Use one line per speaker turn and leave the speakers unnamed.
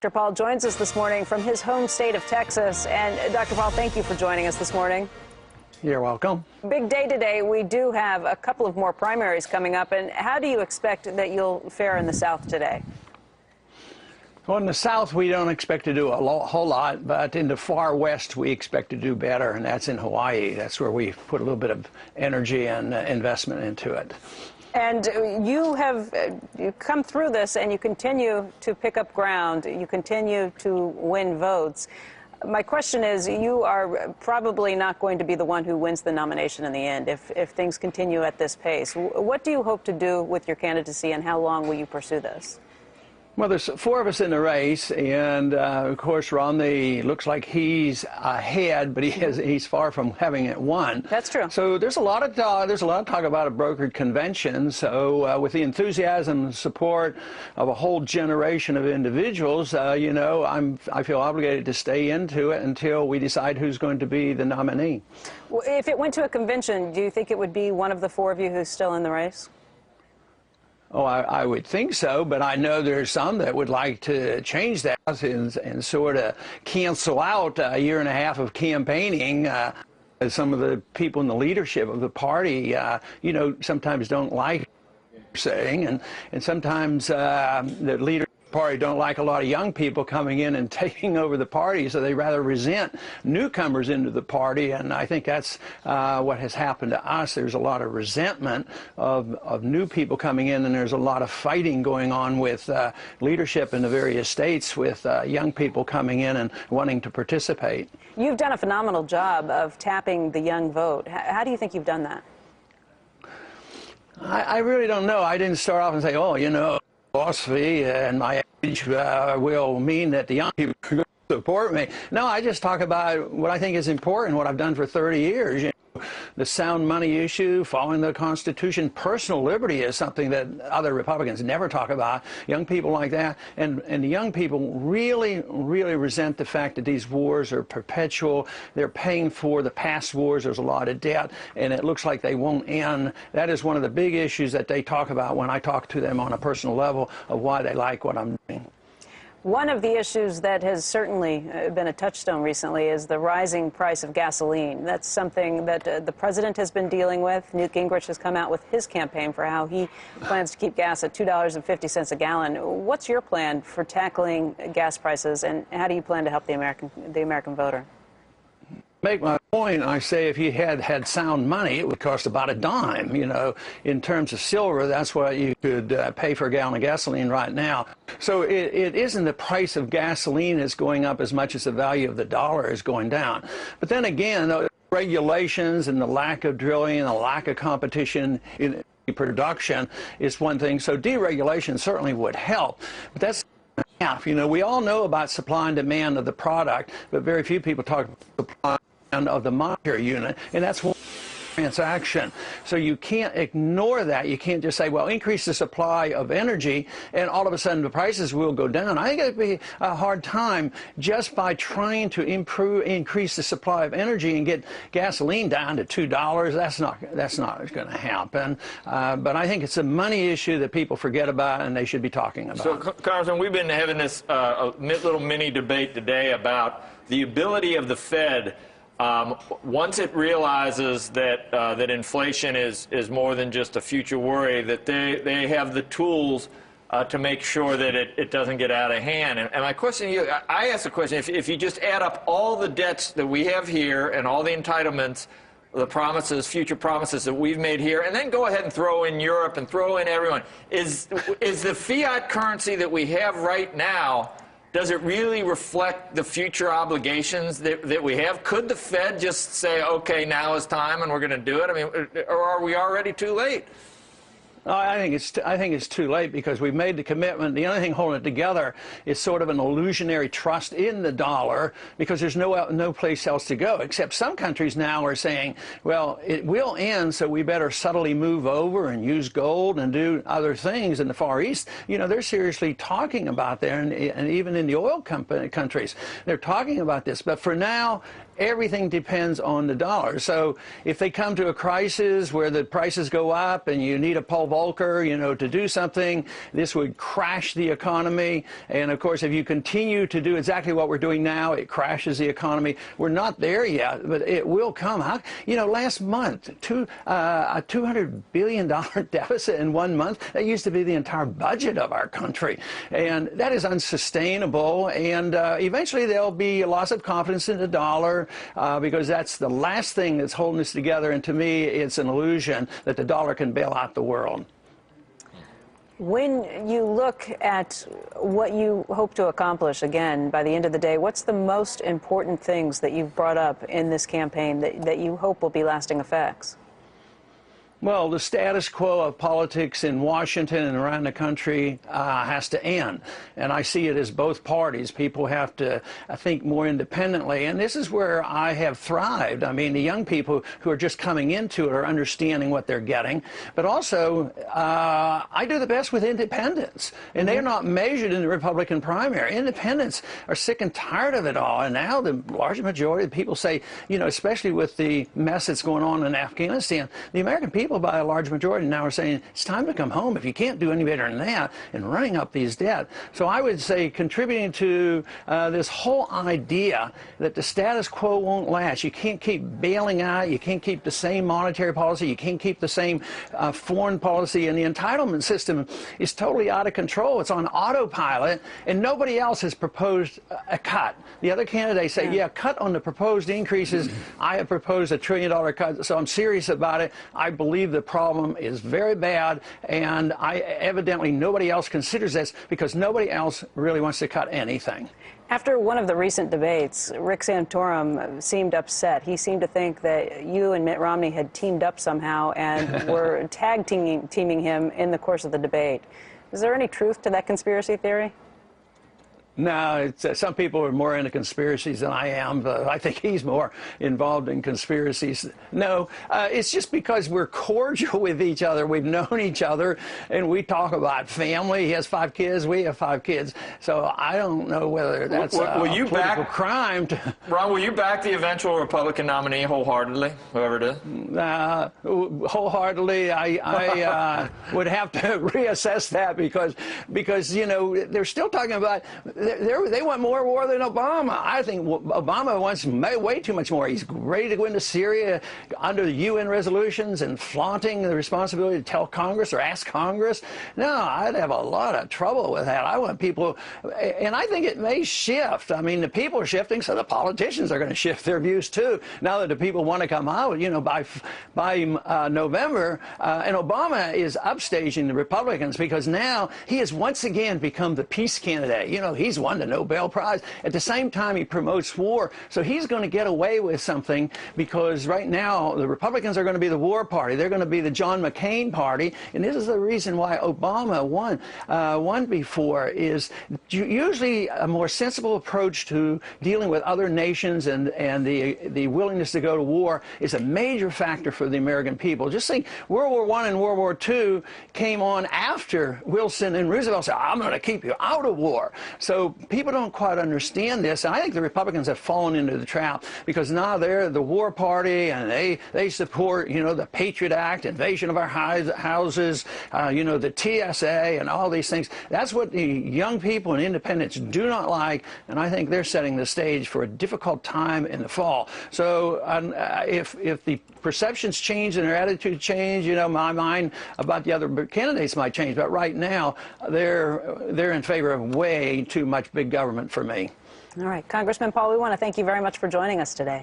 Dr. Paul joins us this morning from his home state of Texas. And Dr. Paul, thank you for joining us this morning.
You're welcome.
Big day today. We do have a couple of more primaries coming up. And how do you expect that you'll fare in the South today?
Well, in the South, we don't expect to do a whole lot, but in the far West, we expect to do better, and that's in Hawaii. That's where we put a little bit of energy and investment into it.
And you come through this, and you continue to pick up ground. You continue to win votes. My question is, you are probably not going to be the one who wins the nomination in the end if things continue at this pace. What do you hope to do with your candidacy, and how long will you pursue this?
Well, there's four of us in the race, and of course, Romney looks like he's ahead, but he's far from having it won.
That's true.
So there's a lot of talk about a brokered convention. So with the enthusiasm and support of a whole generation of individuals, you know, I feel obligated to stay into it until we decide who's going to be the nominee.
Well, if it went to a convention, do you think it would be one of the four of you who's still in the race?
Oh, I would think so, but I know there's some that would like to change that and sort of cancel out a year and a half of campaigning. Some of the people in the leadership of the party, you know, sometimes don't like what you're saying, and sometimes the leader party don't like a lot of young people coming in and taking over the party, so they rather resent newcomers into the party, and I think that's what has happened to us. There's a lot of resentment of new people coming in, and there's a lot of fighting going on with leadership in the various states with young people coming in and wanting to participate.
You've done a phenomenal job of tapping the young vote. How do you think you've done that?
I really don't know. I didn't start off and say, oh, you know, philosophy and my age will mean that the young people are going to support me. No, I just talk about what I think is important, what I've done for 30 years. You know, the sound money issue, following the Constitution, personal liberty is something that other Republicans never talk about. Young people like that, and the young people really resent the fact that these wars are perpetual. They're paying for the past wars. There's a lot of debt, and it looks like they won't end. That is one of the big issues that they talk about when I talk to them on a personal level of why they like what I'm doing.
One of the issues that has certainly been a touchstone recently is the rising price of gasoline. That's something that the president has been dealing with. Newt Gingrich has come out with his campaign for how he plans to keep gas at $2.50 a gallon. What's your plan for tackling gas prices, and how do you plan to help the American voter?
Make my point, I say if you had sound money, it would cost about a dime. You know, in terms of silver, that's what you could pay for a gallon of gasoline right now. So it isn't the price of gasoline is going up as much as the value of the dollar is going down. But then again, the regulations and the lack of drilling and the lack of competition in production is one thing. So deregulation certainly would help. But that's half. You know, we all know about supply and demand of the product, but very few people talk about supply of the monetary unit, and that's one transaction. So you can't ignore that. You can't just say, well, increase the supply of energy and all of a sudden the prices will go down. I think it'd be a hard time just by trying to increase the supply of energy and get gasoline down to $2. That's not going to happen. But I think it's a money issue that people forget about and they should be talking about.
So, Congressman, we've been having this little mini debate today about the ability of the Fed, once it realizes that that inflation is more than just a future worry, that they have the tools to make sure that it doesn't get out of hand. And my question to you, I ask the question, if you just add up all the debts that we have here and all the entitlements, the promises, future promises that we've made here, and then go ahead and throw in Europe and throw in everyone, is the fiat currency that we have right now, does it really reflect the future obligations that we have? Could the Fed just say, okay, now is time and we're going to do it? I mean, or are we already too late?
I think it's too late because we've made the commitment. The only thing holding it together is sort of an illusionary trust in the dollar because there's no place else to go. Except some countries now are saying, well, it will end, so we better subtly move over and use gold and do other things in the Far East. You know, they're seriously talking about that, and even in the oil countries, they're talking about this. But for now, everything depends on the dollar. So if they come to a crisis where the prices go up and you need a Paul Volcker, to do something, this would crash the economy. And of course, if you continue to do exactly what we're doing now, it crashes the economy. We're not there yet, but it will come. Last month, a $200 billion deficit in 1 month, that used to be the entire budget of our country. And that is unsustainable. And eventually there'll be a loss of confidence in the dollar. Because that's the last thing that's holding us together, and to me, it's an illusion that the dollar can bail out the world.
When you look at what you hope to accomplish, again, by the end of the day, what's the most important things that you've brought up in this campaign that you hope will be lasting effects?
Well, the status quo of politics in Washington and around the country has to end. And I see it as both parties. People have to think more independently. And this is where I have thrived. I mean, the young people who are just coming into it are understanding what they're getting. But also, I do the best with independents. And they're not measured in the Republican primary. Independents are sick and tired of it all. And now the large majority of people say, especially with the mess that's going on in Afghanistan, the American people, by a large majority now, are saying it's time to come home if you can't do any better than that, and running up these debt. So I would say contributing to this whole idea that the status quo won't last. You can't keep bailing out. You can't keep the same monetary policy. You can't keep the same foreign policy. And the entitlement system is totally out of control. It's on autopilot, and nobody else has proposed a cut. The other candidates say, yeah, cut on the proposed increases. I have proposed $1 trillion cut, so I'm serious about it. I believe the problem is very bad, and evidently nobody else considers this because nobody else really wants to cut anything.
After one of the recent debates, Rick Santorum seemed upset. He seemed to think that you and Mitt Romney had teamed up somehow and were tag teaming him in the course of the debate. Is there any truth to that conspiracy theory?
No, some people are more into conspiracies than I am, but I think he's more involved in conspiracies. No, it's just because we're cordial with each other. We've known each other, and we talk about family. He has 5 kids. We have 5 kids. So I don't know whether that's a political crime.
Ron, will you back the eventual Republican nominee wholeheartedly, whoever it is?
Wholeheartedly, I would have to reassess that because they're still talking about. They want more war than Obama. I think Obama wants way too much more. He's ready to go into Syria under the UN resolutions and flaunting the responsibility to tell Congress or ask Congress. No, I'd have a lot of trouble with that. I want people, and I think it may shift. I mean, the people are shifting, so the politicians are going to shift their views too. Now that the people want to come out, by November, and Obama is upstaging the Republicans because now he has once again become the peace candidate. He's won the Nobel Prize. At the same time, he promotes war. So he's going to get away with something because right now the Republicans are going to be the war party. They're going to be the John McCain party. And this is the reason why Obama won before, is usually a more sensible approach to dealing with other nations and the willingness to go to war is a major factor for the American people. Just think, World War I and World War II came on after Wilson and Roosevelt said, I'm going to keep you out of war. So people don't quite understand this, and I think the Republicans have fallen into the trap because now they're the war party and they support, the Patriot Act, invasion of our houses, the TSA and all these things. That's what the young people and independents do not like, and I think they're setting the stage for a difficult time in the fall. So if the perceptions change and their attitudes change, my mind about the other candidates might change, but right now they're in favor of way too much big government for me.
All right, Congressman Paul, we want to thank you very much for joining us today.